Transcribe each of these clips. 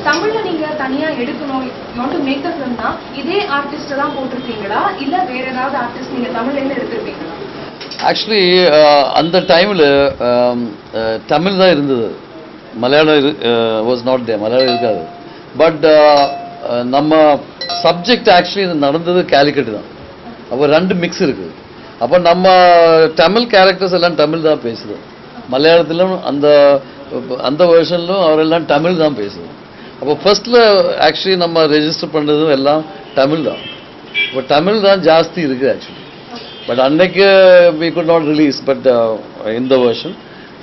தமிழ்ல நீங்க தனியா எடுக்கணும் you want to make a film னா இதே ஆர்டிஸ்ட் தான் போட்டுருக்கீங்களா இல்ல வேற ஏதாவது ஆர்டிஸ்ட் நீங்க தமிழ்ல இருந்து எடுத்துருக்கீங்களா? ஆக்சுவலி அந்த டைமில் தமிழ் தான் இருந்தது, Malayalam was not there, Malayalam இருக்காது. பட் நம்ம சப்ஜெக்ட் ஆக்சுவலி நடந்தது கேலிக்கட் தான். அப்போ 2 மிக்ஸ் இருக்குது. அப்போ நம்ம தமிழ் கேரக்டர்ஸ் எல்லாம் தமிழ் தான் பேசுது, மலையாளத்திலும் அந்த வெர்ஷன்லும் அவரெல்லாம் தமிழ் தான் பேசுது. அப்போ ஃபர்ஸ்ட்டில் ஆக்சுவலி நம்ம ரெஜிஸ்டர் பண்ணுறதும் எல்லாம் தமிழ் தான். இப்போ தமிழ் தான் ஜாஸ்தி இருக்குது ஆக்சுவலி. பட் அன்னைக்கு we could not release but in the version,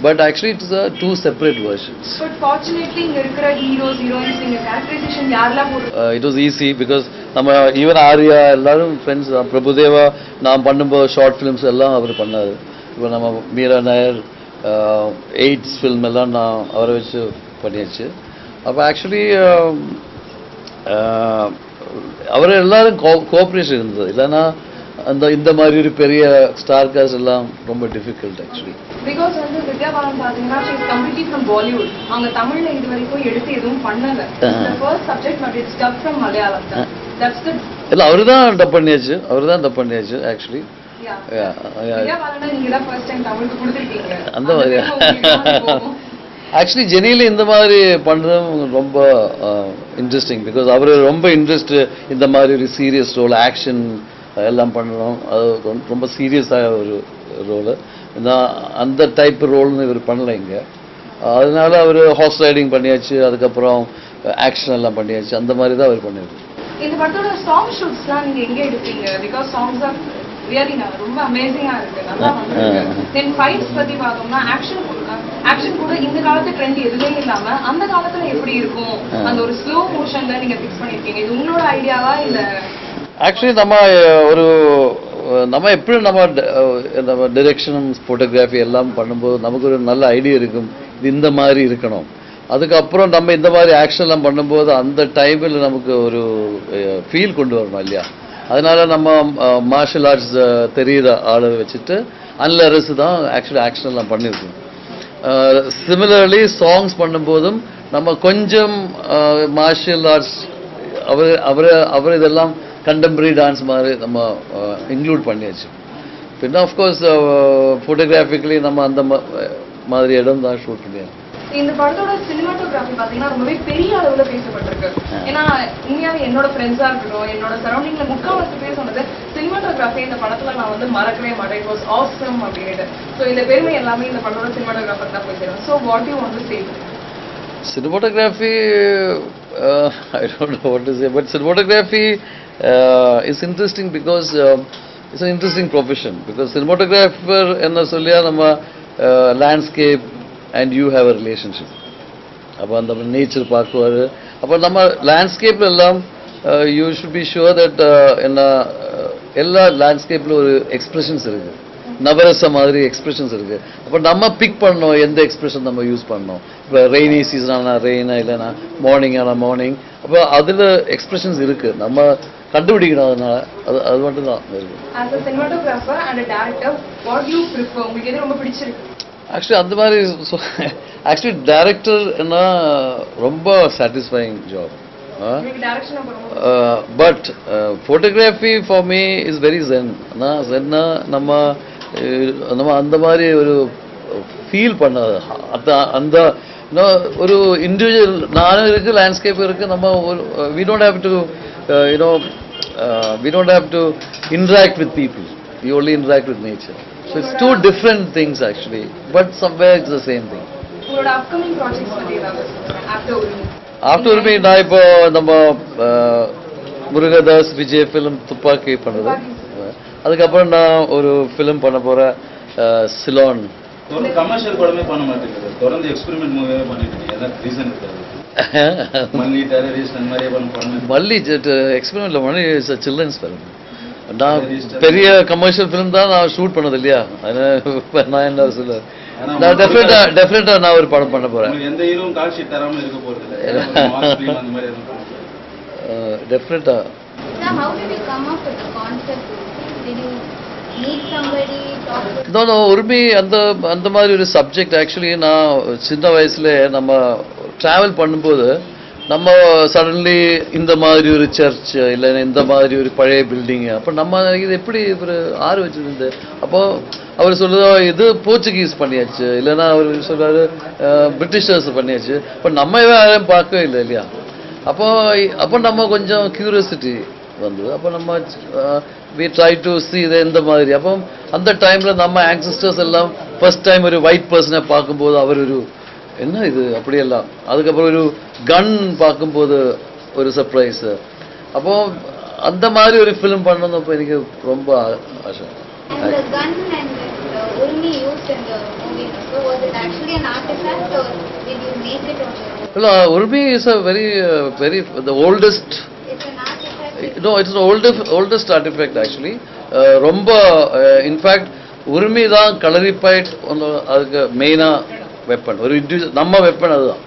but actually it is a 2 separate versions. But fortunately இங்க இருக்கிற ஹீரோஸ் ஹீரோயின்ஸ் நீங்க கேரக்டரைசேஷன் யாரெல்லாம் போட்டு it was easy because நம்ம ஈவன் ஆர்யா எல்லாரும் ஃப்ரெண்ட்ஸ். பிரபுதேவா நான் பண்ணும்போது ஷார்ட் ஃபிலிம்ஸ் எல்லாம் அவர் பண்ணார். இப்போ நம்ம மீரா நாயர் எய்ட்ஸ் ஃபில்ம் எல்லாம் நான் அவரை வச்சு பண்ணியாச்சு. அப்போ ஆக்சுவலி அவர் எல்லாரும் கோஆப்ரேஷன் இருந்தது, இல்லைன்னா இந்த மாதிரி ஒரு பெரிய ஸ்டார் காஸ்ட் எல்லாம் ரொம்ப டிஃபிகல்ட் ஆக்சுவலி. பிகாஸ் வந்து வித்யா பாலன் பாத்தீங்கன்னா she is completely from Bollywood. அவங்க தமிழ்ல இது வரைக்கும் எடுத்து எதுவும் பண்ணல. the first subject but it's dubbed from Malayalam. That's the இல்ல அவர்தான் டப் பண்ணியாச்சு ஆக்சுவலி. வித்யா பாலன் நீங்க தான் ஃபர்ஸ்ட் டைம் தமிழுக்கு கொடுத்திருக்கீங்க. அந்த மாதிரி ஆக்சுவலி ஜெனியில் இந்த மாதிரி பண்ணுறதும் ரொம்ப இன்ட்ரெஸ்டிங். பிகாஸ் அவர் ரொம்ப இன்ட்ரெஸ்ட் இந்த மாதிரி ஒரு சீரியஸ் ரோல் ஆக்ஷன் எல்லாம் பண்ணணும், அது ரொம்ப சீரியஸாக ஒரு ரோலு. நான் அந்த டைப் ரோல்னு இவர் பண்ணலை இங்கே. அதனால அவர் ஹார்ஸ் ரைடிங் பண்ணியாச்சு, அதுக்கப்புறம் ஆக்ஷன் எல்லாம் பண்ணியாச்சு, அந்த மாதிரி தான் அவர் பண்ணியிருக்கு. இந்த படத்தோட சாங் ஷூட்ஸ்லாம் நீங்கள் எங்கே எடுப்பீங்க? பிகாஸ் சாங்ஸ் ஆர் ரியலி ரொம்ப அமேசிங்காக இருக்குது, நல்லா வந்துருக்கு. தென் ஃபைட்ஸ் பற்றி பார்த்தோம்னா ஆக்ஷன் கூட இந்த காலத்து ட்ரெண்ட் எதுவுமே இல்லாமல் அந்த காலத்தில் எப்படி இருக்கும் அந்த ஒரு ஸ்லோ மோஷனில் நீங்கள் ஃபிக்ஸ் பண்ணியிருக்கீங்க. இது உங்களோட ஐடியாவா இல்லை? ஆக்சுவலி நம்ம எப்படி நம்ம டிரெக்ஷன் ஃபோட்டோகிராஃபி எல்லாம் பண்ணும்போது நமக்கு ஒரு நல்ல ஐடியா இருக்கும், இது இந்த மாதிரி இருக்கணும். அதுக்கப்புறம் நம்ம இந்த மாதிரி ஆக்ஷன்லாம் பண்ணும்போது அந்த டைமில் நமக்கு ஒரு ஃபீல் கொண்டு வரணும் இல்லையா. அதனால நம்ம மார்ஷல் ஆர்ட்ஸ் தெரிகிற ஆளை வச்சுட்டு அன்லரசு தான் ஆக்சுவலி ஆக்ஷன்லாம் பண்ணியிருக்கோம். சிமிலர்லி சாங்ஸ் பண்ணும்போதும் நம்ம கொஞ்சம் மார்ஷியல் ஆர்ட்ஸ் அவர் இதெல்லாம் கண்டெம்பரரி டான்ஸ் மாதிரி நம்ம இன்க்ளூட் பண்ணியாச்சு. பின்ன ஆஃப்கோர்ஸ் ஃபோட்டோகிராஃபிக்கலி நம்ம அந்த மாதிரி இடம் தான் ஷூட் பண்ணியாச்சு. இந்த படத்தோட சினிமாட்டோகிராஃபி பார்த்தீங்கன்னா ரொம்பவே பெரிய அளவில் பேசப்பட்டிருக்கு. ஏன்னா உண்மையாவே என்னோட ஃப்ரெண்ட்ஸாக இருக்கட்டும், என்னோட சரௌண்டிங்கில் முக்கால்வாசி பேர் சொன்னது சினிமாட்டோகிராஃபி இந்த படத்தில் நான் வந்து மறக்கவே மாட்டேன், இட் வாஸ் ஆசம் அப்படின்ட்டு. ஸோ இந்த பெருமை எல்லாமே இந்த படத்தோட சினிமாட்டோகிராஃபர் தான் போய் சேரும். So what you want to say? Cinematography, I don't know what to say, but cinematography is interesting because it's an interesting profession. Because cinematographer enna solliya nama landscape and you have a relationship. appo andha nature paakkuvaru, appo nama landscape ellam you should be sure that ella landscape la oru expressions irukku, நவரச மாதிரி expressions இருக்குது. அப்போ நம்ம big பண்ணோம் எந்த expression நம்ம use பண்ணோம். இப்போ rainy சீசனானா ரெயினா, இல்லைனா மார்னிங் ஆனால் மார்னிங். அப்போ அதில் எக்ஸ்பிரஷன்ஸ் இருக்குது, நம்ம கண்டுபிடிக்கணும். அதனால அது மட்டும் தான் இருக்குது. ஆக்சுவலி அந்த மாதிரி ஆக்சுவலி டைரக்டர் என்ன ரொம்ப satisfying job. But photography for me is very zen. ஜென்னா நம்ம அந்த மாதிரி ஒரு ஃபீல் பண்ணாது. அந்த ஒரு இண்டிவிஜுவல் நானும் இருக்குது, லேண்ட்ஸ்கேப் இருக்குது. நம்ம ஒரு we don't have to interact with people, we only interact with nature. So it's 2 different things actually, but somewhere it's the same thing. உங்களோட அப்கமிங் ப்ராஜெக்ட்ஸ் பத்தி ஏதாவது ஆஃப்டர் உரிமை நான் இப்போ நம்ம முருகதாஸ் விஜய் ஃபிலிம் துப்பாக்கி பண்ணுறது, அதுக்கப்புறம் நான் ஒரு ஃபிலிம் பண்ண போகிறேன் சிலோன். கமர்ஷியல் படமே பண்ண மாட்டேங்குது, தொடர்ந்து எக்ஸ்பெரிமெண்ட் மூவியே பண்ணிட்டு இருக்கீங்க. ரீசன் மல்லி டெரரிஸ்ட் அந்த மாதிரி மல்லி எக்ஸ்பெரிமெண்ட்ல மல்லி இஸ் அ சில்ட்ரன்ஸ் ஃபிலிம். நான் பெரிய கமர்ஷியல் ஃபிலிம் தான் நான் ஷூட் பண்ணது இல்லையா. நான் என்ன சொல்ல, நான் டெஃபினட்டா நான் ஒரு படம் பண்ண போறேன். எந்த ஹீரோவும் கால் ஷீட் தராம இருக்க போறது இல்ல, அந்த மாதிரி டெஃபினட்டா. How did you come up with the concept? Did you meet somebody, talk with? No, உரிமை அந்த மாதிரி ஒரு சப்ஜெக்ட் ஆக்சுவலி நான் சின்ன வயசுல நம்ம ட்ராவல் பண்ணும்போது நம்ம சடன்லி இந்த மாதிரி ஒரு சர்ச் இல்லைன்னா இந்த மாதிரி ஒரு பழைய பில்டிங்கு, அப்போ நம்ம இது எப்படி ஒரு ஆறு வச்சிருந்து, அப்போ அவர் சொல்லுதோ இது போர்ச்சுகீஸ் பண்ணியாச்சு, இல்லைன்னா அவர் சொல்றாரு பிரிட்டிஷர்ஸ் பண்ணியாச்சு, இப்போ நம்ம யாரையும் பார்க்கவே இல்லை இல்லையா. அப்போ நம்ம கொஞ்சம் கியூரியாசிட்டி வந்து, அப்போ நம்ம we try to see இது இந்த மாதிரி. அப்போ அந்த டைமில் நம்ம ஆன்சஸ்டர்ஸ் எல்லாம் ஃபர்ஸ்ட் டைம் ஒரு ஒயிட் பர்சனை பார்க்கும்போது அவர் ஒரு என்ன இது அப்படியெல்லாம், அதுக்கப்புறம் ஒரு கன் பார்க்கும்போது ஒரு சர்ப்ரைஸு. அப்போ அந்த மாதிரி ஒரு ஃபிலிம் பண்ணணும் எனக்கு ரொம்ப ஆசை. இல்லை, உர்மி is a very the oldest. No, it's the oldest artifact actually. ரொம்ப இன்ஃபேக்ட் உரிமை தான் கலரிஃபைட் அதுக்கு மெயினாக வெப்பன். ஒரு நம்ம வெப்பன் அதுதான்,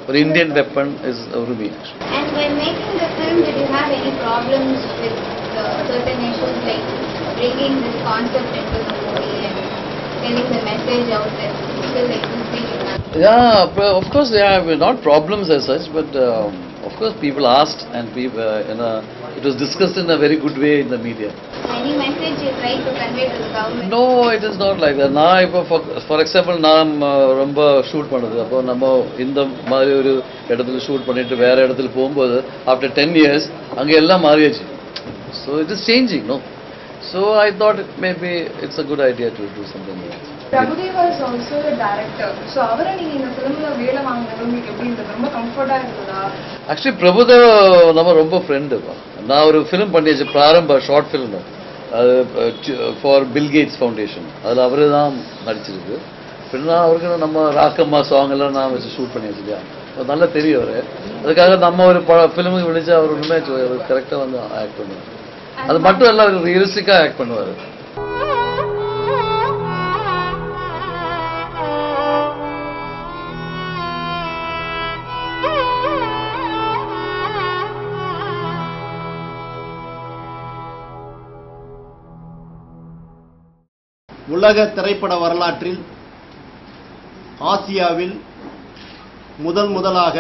ஒரு இந்தியன் வெப்பன் இஸ் உரிமை. And when making the film, did you have any problems with certain issues like bringing this concept into the movie and getting the message out there? Still existing in that? Yeah, of course, not problems as such, but of course people asked and people, it was discussed in a very good way in the media. Any message you try to convey to the government? No, it is not like that. நான் இப்போ for example நான் ரொம்ப shoot பண்ணுது, அப்போ நம்ம இந்த மாதிரி ஒரு இடத்துல ஷூட் பண்ணிட்டு வேற இடத்துல போகும்போது ஆஃப்டர் 10 years அங்கே எல்லாம் மாறியாச்சு. So it is changing. No, so I thought maybe it's a good idea to do something. Prabhudeva is also the director. So அவரை நீங்கள் இந்த ஃபிலிமில் வேலை வாங்கினது உங்களுக்கு எப்படி இருந்தது? ரொம்ப கம்ஃபர்ட்டாக இருந்ததா? ஆக்சுவலி பிரபுதேவா நம்ம ரொம்ப ஃப்ரெண்டு. நான் ஒரு ஃபிலிம் பண்ணியாச்சு, பிராரம்ப ஷார்ட் ஃபிலிம், அது ஃபார் பில் கேட்ஸ் ஃபவுண்டேஷன். அதில் அவரு தான் நடிச்சிருக்கு. அப்படின்னா அவருக்கு நம்ம ராக்கம்மா சாங் எல்லாம் நான் வச்சு ஷூட் பண்ணியாச்சு இல்லையா, நல்லா தெரியும் அவர். அதுக்காக நம்ம ஒரு ஃபிலிமுக்கு விழிச்சு அவர் ஒன்றுமே கரெக்டாக வந்து ஆக்ட் பண்ணுவார். அது மட்டும் இல்லை, அவர் ரியலிஸ்டிக்காக ஆக்ட் பண்ணுவார். உலக திரைப்பட வரலாற்றில் ஆசியாவில் முதலாக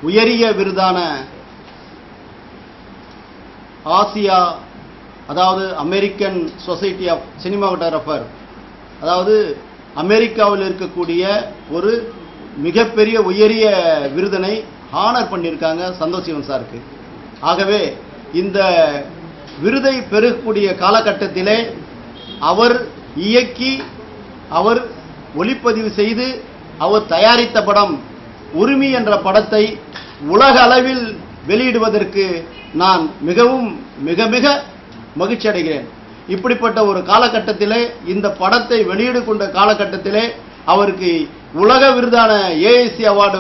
உயரிய விருதான ஆசியா, அதாவது அமெரிக்கன் சொசைட்டி ஆஃப் சினிமாட்டோகிராஃபர், அதாவது அமெரிக்காவில் இருக்கக்கூடிய ஒரு மிகப்பெரிய உயரிய விருதினை ஹானர் பண்ணியிருக்காங்க சந்தோஷ் சிவன் சாருக்கு. ஆகவே இந்த விருதை பெறக்கூடிய காலகட்டத்திலே அவர் இயக்கி, அவர் ஒளிப்பதிவு செய்து, அவர் தயாரித்த படம் உரிமை என்ற படத்தை உலக அளவில் வெளியிடுவதற்கு நான் மிகவும் மிக மிக மகிழ்ச்சி அடைகிறேன். இப்படிப்பட்ட ஒரு காலகட்டத்திலே, இந்த படத்தை வெளியிடு கொண்ட காலகட்டத்திலே அவருக்கு உலக விருதான ஏஐசி அவார்டு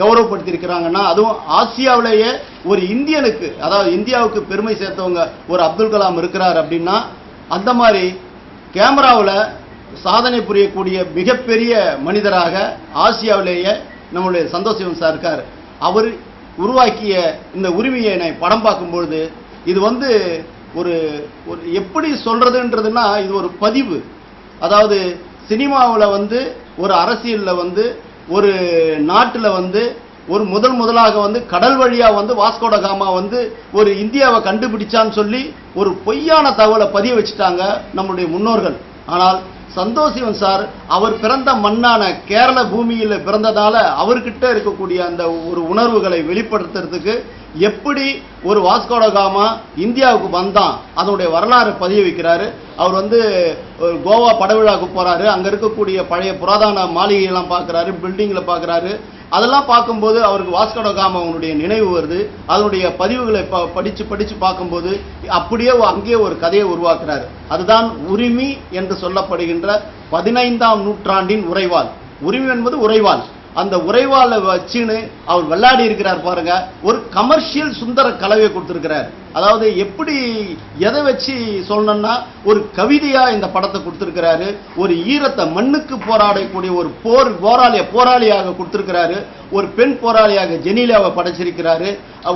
கௌரவப்படுத்தியிருக்கிறாங்கன்னா, அதுவும் ஆசியாவிலேயே ஒரு இந்தியனுக்கு, அதாவது இந்தியாவுக்கு பெருமை சேர்த்தவங்க ஒரு அப்துல் கலாம் இருக்கிறார் அப்படின்னா, அந்த மாதிரி கேமராவில் சாதனை புரியக்கூடிய மிகப்பெரிய மனிதராக ஆசியாவிலேயே நம்முடைய சந்தோஷ் சிவன் சார் இருக்கார். அவர் உருவாக்கிய இந்த உரிமையை படம் பார்க்கும்பொழுது இது வந்து ஒரு எப்படி சொல்றதுன்றதுன்னா, இது ஒரு பதிவு. அதாவது சினிமாவில் வந்து ஒரு அரசியலில் வந்து ஒரு நாட்டில் வந்து ஒரு முதலாக வந்து கடல் வழியாக வந்து வாஸ்கோட காமா வந்து ஒரு இந்தியாவை கண்டுபிடிச்சான்னு சொல்லி ஒரு பொய்யான தகவலை பதிய வச்சுட்டாங்க நம்மளுடைய முன்னோர்கள். ஆனால் சந்தோஷ் சிவன் சார் அவர் பிறந்த மண்ணான கேரள பூமியில் பிறந்ததால அவர்கிட்ட இருக்கக்கூடிய அந்த ஒரு உணர்வுகளை வெளிப்படுத்துறதுக்கு எப்படி ஒரு வாஸ்கோட காமா இந்தியாவுக்கு வந்தான் அதனுடைய வரலாறு பதிய வைக்கிறாரு. அவர் வந்து கோவா படவிழாவுக்கு போறாரு, அங்க இருக்கக்கூடிய பழைய புராதன மாளிகையெல்லாம் பார்க்குறாரு, பில்டிங்ல பார்க்குறாரு. அதெல்லாம் பார்க்கும்போது அவருக்கு வாஸ்கோட காமா அவனுடைய நினைவு வருது. அதனுடைய பதிவுகளை படிச்சு பார்க்கும்போது அப்படியே அங்கேயே ஒரு கதையை உருவாக்குறாரு. அதுதான் உரிமை என்று சொல்லப்படுகின்ற 15ஆம் நூற்றாண்டின் உரைவாள். உரிமை என்பது உரைவாள். அந்த உரைவாளை வச்சுன்னு அவர் விளையாடி இருக்கிறார் பாருங்க. ஒரு கமர்ஷியல் சுந்தர கலவையை கொடுத்திருக்கிறார். அதாவது எப்படி எதை வச்சு சொல்லணும்னா, ஒரு கவிதையா இந்த படத்தை கொடுத்திருக்கிறாரு. ஒரு ஈரத்தை மண்ணுக்கு போராடக்கூடிய ஒரு போராளியாக கொடுத்திருக்கிறாரு. ஒரு பெண் போராளியாக ஜெனிலாவை படைச்சிருக்கிறாரு.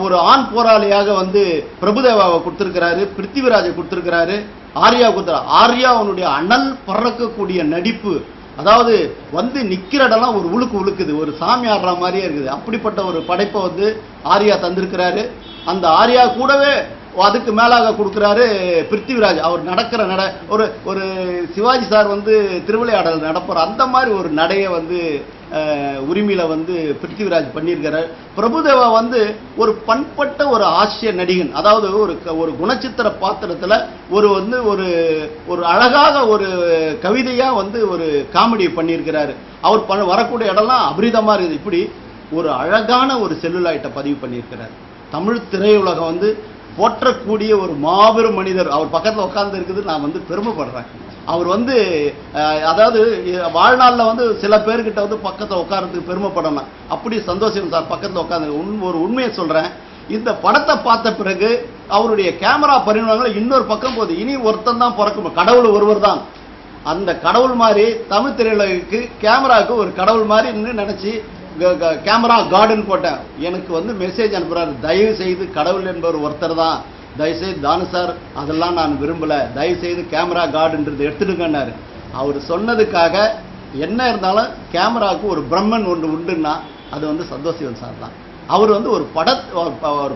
ஒரு ஆண் போராளியாக வந்து பிரபுதேவாவை கொடுத்திருக்கிறாரு. பிருத்திவிராஜை கொடுத்திருக்கிறாரு. ஆர்யா அவனுடைய அனல் பறக்கக்கூடிய நடிப்பு, அதாவது வந்து நிக்கிற இடம்லாம் ஒரு உழுக்கு உழுக்குது, ஒரு சாமி ஆடுற மாதிரியே இருக்குது. அப்படிப்பட்ட ஒரு படைப்பை வந்து ஆர்யா தந்திருக்கிறாரு. அந்த ஆர்யா கூடவே அதுக்கு மேலாக கொடுக்குறாரு பிருத்திவிராஜ். அவர் நடக்கிற ஒரு ஒரு சிவாஜி சார் வந்து திருவிளையாடல் நடப்பார், அந்த மாதிரி ஒரு நடையை வந்து உரிமையில வந்து பிருத்திவிராஜ் பண்ணியிருக்கிறார். பிரபுதேவா வந்து ஒரு பண்பட்ட ஒரு ஆசிய நடிகன். அதாவது ஒரு குணச்சித்திர பாத்திரத்துல ஒரு அழகாக ஒரு கவிதையா வந்து ஒரு காமெடி பண்ணியிருக்கிறாரு. அவர் வரக்கூடிய இடம்லாம் அபரிதமா இருக்குது. இப்படி ஒரு அழகான ஒரு செல்லுலாய்ட்டை பதிவு பண்ணியிருக்கிறார். தமிழ் திரையுலகம் வந்து போற்றக்கூடிய ஒரு மாபெரும் மனிதர். அவர் பக்கத்தில் உட்கார்ந்து இருக்குது, நான் வந்து பெருமைப்படுறேன். அவர் வந்து அதாவது வாழ்நாளில் வந்து சில பேர்கிட்ட வந்து பக்கத்தில் உட்கார்றதுக்கு பெருமைப்படணும். அப்படி சந்தோஷம் சார் பக்கத்தில் உட்காந்து ஒரு உண்மையை சொல்றேன். இந்த படத்தை பார்த்த பிறகு அவருடைய கேமரா பரிமாணங்கள் இன்னொரு பக்கம் போகுது. இனி ஒருத்தன் தான் பிறக்கும், கடவுள் ஒருவர் தான். அந்த கடவுள் மாதிரி தமிழ் திரையுலகுக்கு கேமராவுக்கு ஒரு கடவுள் மாதிரி நினைச்சு கேமரா கார்டுன்னு போட்டேன். எனக்கு வந்து மெசேஜ் அனுப்புறாரு, தயவு செய்து கடவுள் என்பவர் ஒருத்தர் தான், தயவுசெய்து தானு சார் அதெல்லாம் நான் விரும்பல, தயவு செய்து கேமரா கார்டுன்றது எடுத்துடுங்கன்னாரு. அவர் சொன்னதுக்காக என்ன இருந்தாலும் கேமராவுக்கு ஒரு பிரம்மன் ஒன்று உண்டுன்னா அது வந்து சந்தோஷிவன் சார் தான். அவர் வந்து ஒரு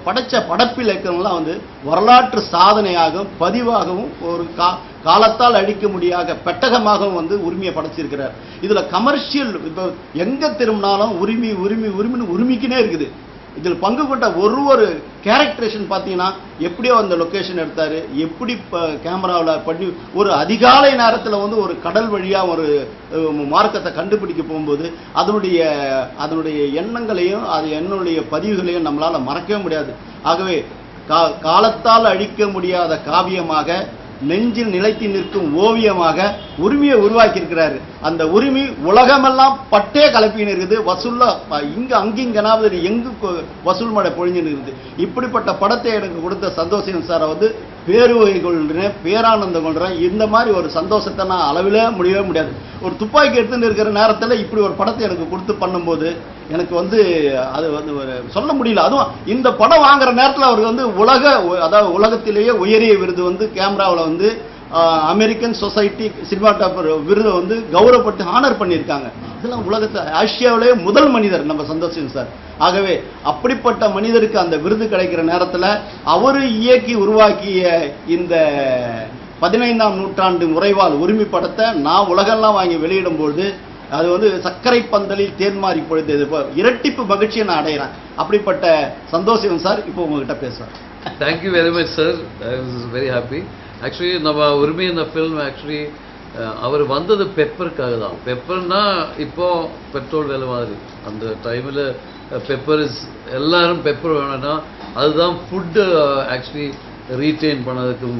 படைச்ச படப்பிலக்கெல்லாம் வந்து வரலாற்று சாதனையாகவும் பதிவாகவும் ஒரு காலத்தால் அழிக்க முடியாத பெட்டகமாகவும் வந்து உரிமையை படைச்சிருக்கிறார். இதுல கமர்ஷியல் இப்போ எங்க திரும்பினாலும் உரிமைன்னு உரிமைக்குனே இருக்குது. இதில் பங்கு கொண்ட ஒரு கேரக்டரேஷன் பார்த்தீங்கன்னா எப்படியோ அந்த லொக்கேஷன் எடுத்தாரு, எப்படி கேமராவில் பண்ணி ஒரு அதிகாலை நேரத்தில் வந்து ஒரு கடல் வழியாக ஒரு மார்க்கத்தை கண்டுபிடிக்க போகும்போது அதனுடைய எண்ணங்களையும் என்னுடைய பதிவுகளையும் நம்மளால் மறக்கவே முடியாது. ஆகவே காலத்தால் அழிக்க முடியாத காவியமாக, நெஞ்சில் நிலைத்து நிற்கும் ஓவியமாக உரிமையை உருவாக்கி இருக்கிறாரு. அந்த உரிமை உலகமெல்லாம் பட்டே கலப்பின்னு இருக்குது. வசூல்ல இங்க அங்கிங்கனாவது எங்கு வசூல் மழை பொழிஞ்சுன்னு இருக்குது. இப்படிப்பட்ட படத்தை எனக்கு கொடுத்த சந்தோஷம் சாரை வந்து பேருவகை கொள்றேன், பேரானந்தம் கொள்றேன். இந்த மாதிரி ஒரு சந்தோஷத்தை நான் அளவிலே முடியவே முடியாது. ஒரு துப்பாக்கி எடுத்துன்னு இருக்கிற நேரத்தில் இப்படி ஒரு படத்தை எனக்கு கொடுத்து பண்ணும்போது எனக்கு வந்து அது வந்து சொல்ல முடியல. அதுவும் இந்த படம் வாங்குற நேரத்தில் அவருக்கு வந்து அதாவது உலகத்திலேயே உயரிய விருது வந்து கேமராவில் வந்து அமெரிக்கன் சொசைட்டி சினிமாட்டோகிராஃபர் விருதை வந்து கௌரவப்பட்டு ஆனர் பண்ணியிருக்காங்க. இதெல்லாம் உலகத்தில் ஆசியாவிலேயே முதல் மனிதர் நம்ம சந்தோஷம் சார். ஆகவே அப்படிப்பட்ட மனிதருக்கு அந்த விருது கிடைக்கிற நேரத்தில் அவரு இயக்கி உருவாக்கிய இந்த 15ஆம் நூற்றாண்டு முறைவால் உரிமை படத்தை நான் உலகெல்லாம் வாங்கி வெளியிடும்போது அது வந்து சர்க்கரை பந்தலில் தேன்மாறி பொழுது இரட்டிப்பு மகிழ்ச்சியை நான் அடைகிறேன். அப்படிப்பட்ட சந்தோஷம் சார் இப்போ உங்ககிட்ட பேசுறேன். Thank you very much, sir. I was very happy. Actually, நம்ம உரிமை இந்த ஃபில்ம் ஆக்சுவலி அவர் வந்தது பெப்பருக்காக தான். பெப்பர்னா இப்போ பெட்ரோல் விலை மாதிரி. அந்த டைமில் பெப்பர் எல்லாரும் பெப்பர் வேணும்னா அதுதான் ஃபுட்டு ஆக்சுவலி ரீட்டைன் பண்ணதுக்கும்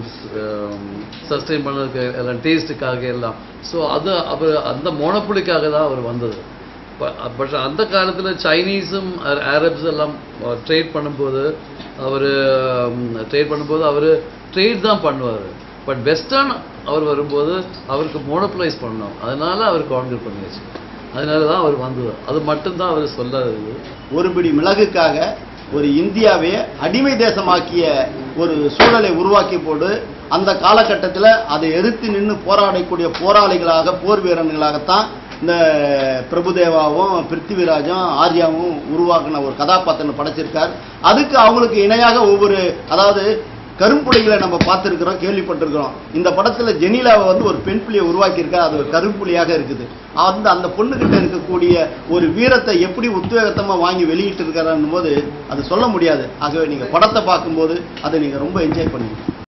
சஸ்டெயின் பண்ணதுக்கு எல்லாம் டேஸ்ட்டுக்காக எல்லாம். ஸோ அது அவர் அந்த மோனப்புலிக்காக தான் அவர் வந்தது. பட் அந்த காலத்தில் சைனீஸும் அரப்ஸ் எல்லாம் ட்ரேட் பண்ணும்போது அவர் ட்ரேட் தான் பண்ணுவார். பட் வெஸ்டர்ன் அவர் வரும்போது அவருக்கு மோனோபலைஸ் பண்ணணும். அதனால அவர் கான்கர் பண்ணியாச்சு. அதனால தான் அவர் வந்தது. அது மட்டும்தான் அவர் சொல்லாது. ஒரு பிடி மிளகுக்காக ஒரு இந்தியாவை அடிமை தேசமாக்கிய ஒரு சூழலை உருவாக்கி போட்டு அந்த காலகட்டத்தில் அதை எதிர்த்து நின்று போராடக்கூடிய போராளிகளாக, போர் வீரர்களாகத்தான் இந்த பிரபுதேவாவும் பிருத்திவிராஜும் ஆர்யாவும் உருவாக்கின ஒரு கதாபாத்திரம் படைச்சிருக்கார். அதுக்கு அவங்களுக்கு இணையாக அதாவது கரும்புலிகளை நம்ம பார்த்துருக்கிறோம், கேள்விப்பட்டிருக்கிறோம். இந்த படத்தில் ஜெனிலாவை வந்து ஒரு பெண் புலியை உருவாக்கியிருக்கா, அது ஒரு கரும்புலியாக இருக்குது. அந்த பொண்ணுகிட்ட இருக்கக்கூடிய ஒரு வீரத்தை எப்படி உத்வேகத்தமாக வாங்கி வெளியிட்டு இருக்காருன்னு போது அது சொல்ல முடியாது. ஆகவே நீங்கள் படத்தை பார்க்கும்போது அதை நீங்கள் ரொம்ப என்ஜாய் பண்ணுவீங்க.